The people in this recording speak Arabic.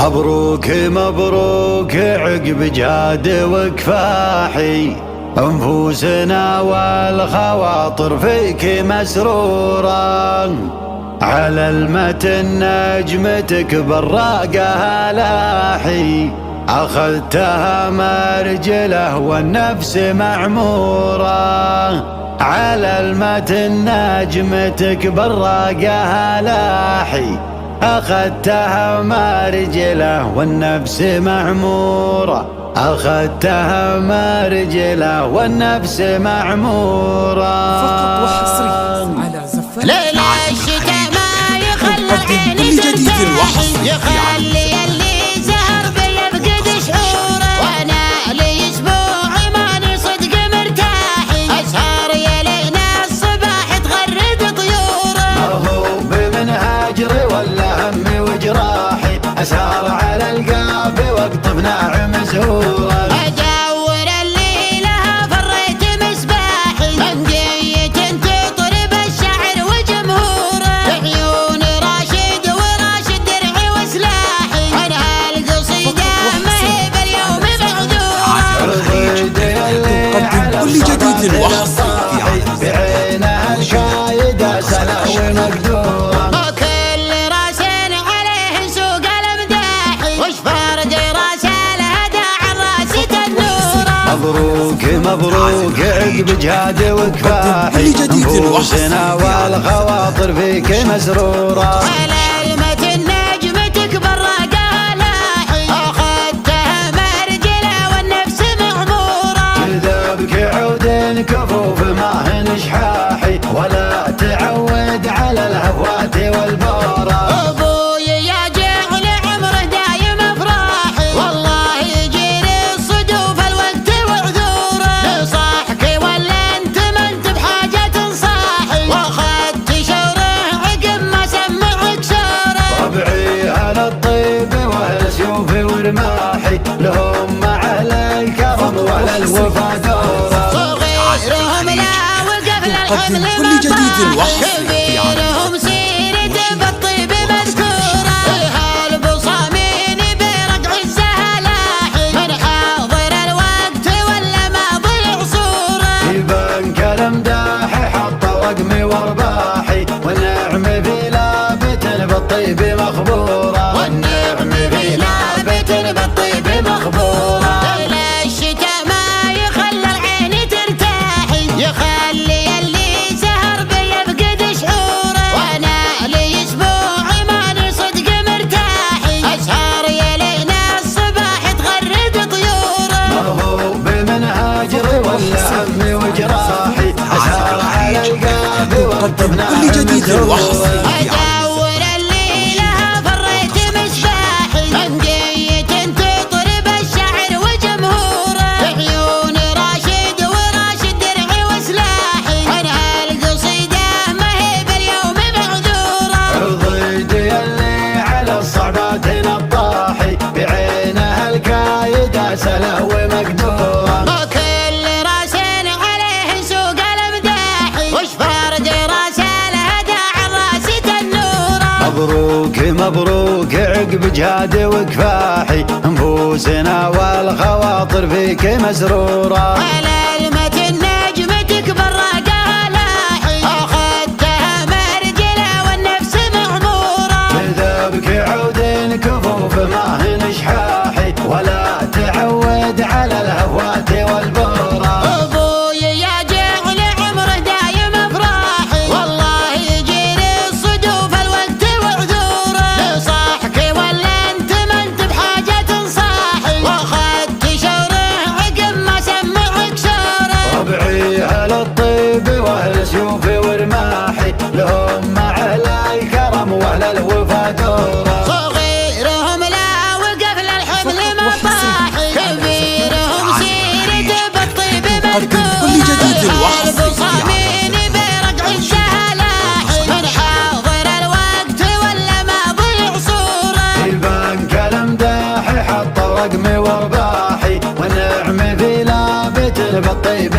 مبروك مبروك عقب جاد وكفاحي، انفوسنا والخواطر فيك مسرورة. على المتن نجمتك بالراقة لاحي، أخذتها مرجله والنفس معمورة. على المتن نجمتك بالراقة لاحي، أخذتها مرجله والنفس معمورة. أخذتها مرجله والنفس معمورة. فقط وحصريا على زفاف ليلة الشتاء ما يخلي العين ترتاح، يخلي اللي زهر بيفقد شعوره. وانا لي اسبوع ماني صدق مرتاحي، اسهر يا ليل الصباح تغرد طيوره. ما هو بمن هاجري ولا همي وجراحي، اسهر على القاب واقطف ناعم زهوره. ادور الليله فريت مصباحي، مندية تطرب الشعر وجمهوره. عيون راشد وراشد درعي وسلاحي، انا هالقصيده ما هي باليوم معذوره. تقدم كل جديد وحصري بعينها الشايده سلاوي مقدوره. وكل راس عليه سوق المداحي، وش فرد راس الهدى عن راس تنوره. مبروك مبروك عقب جهاد وكفاحي، انفوسنا والخواطر فيك مسرورة. على المتن نجمتك بالراقة لاحي، أخذتها مرجلة والنفس معمورة. كذبك عود كفوف ما هن شحاحي، ولا تعود على الهفوات والبورة. أبوي يا جعل عمره دايم أفراحي، والله يجري الصدوف الوقت وعذوره. نصاحك ولا أنت ما أنت بحاجة تنصاحي، وأخذت شوره عقب ما سمعك شوره. طبعي على الطيب واهل سيوفي ورماحي، لهم مع الكرم وعلى الوفا دورة. صغيرهم لا وقف للحمل كل جديد وحصري كبيرهم سيرة بالطيب مذكورة. هالبصامين برقع الزهلاحي، من حاضر الوقت ولا ما ضيع صورة. يبان كلام داحي حط رقمي وارباحي، والنعم في لابت بالطيب مخبورة. والنعم في لابت بالطيب مخبورة. ليلة الشتاء ما يخلي العين ترتاحي، يخلي اللي سهر بيفقد شعوره. وانا لي اسبوع ماني صدق مرتاحي، اسهر يا ليل الصباح تغرد طيوره. ما هو بمن هاجري ولا همي وجراحي، اسهر على القاب واقطف ناعم كل جديد وحصري ادور الليله فريت مصباحي، مندية تطرب الشعر وجمهوره. عيون راشد وراشد درعي وسلاحي، انا هالقصيده ما هي باليوم معذوره. رضيتي اللي على الصعبات نطاحي، بعينها الكايده سلاوي مقدوره. وكل راس عليه سوق المداحي، وش فرد راس الهدى عن راس تنوره. مبروك مبروك عقب جهاد وكفاحي، انفوسنا والخواطر فيك مسرورة. على المتن نجمتك بالراقة لاحي، أخذتها مرجلة والنفس معمورة. كذبك عود كفوف ما هن شحاحي، ولا تعود على الهفوات والبورة. أبوي يا جعل عمره دايم أفراحي، والله يجري الصدوف الوقت وعذوره. نصاحك ولا أنت ما أنت بحاجة تنصاحي، وأخذت شوره عقب ما سمعك شوره. طبعي على الطيب واهل سيوفي ورماحي، لهم مع الكرم وعلى الوفا دورة. صغيرهم لا وقف للحمل مطاحي، كبيرهم سيرة بالطيب مذكورة. كل جديد وحصري البصامين برقع الزهلاحي، من حاضر الوقت ولا ما ضيع صورة. يبان كلام داحي حط رقمي وارباحي، والنعم في لابت بالطيب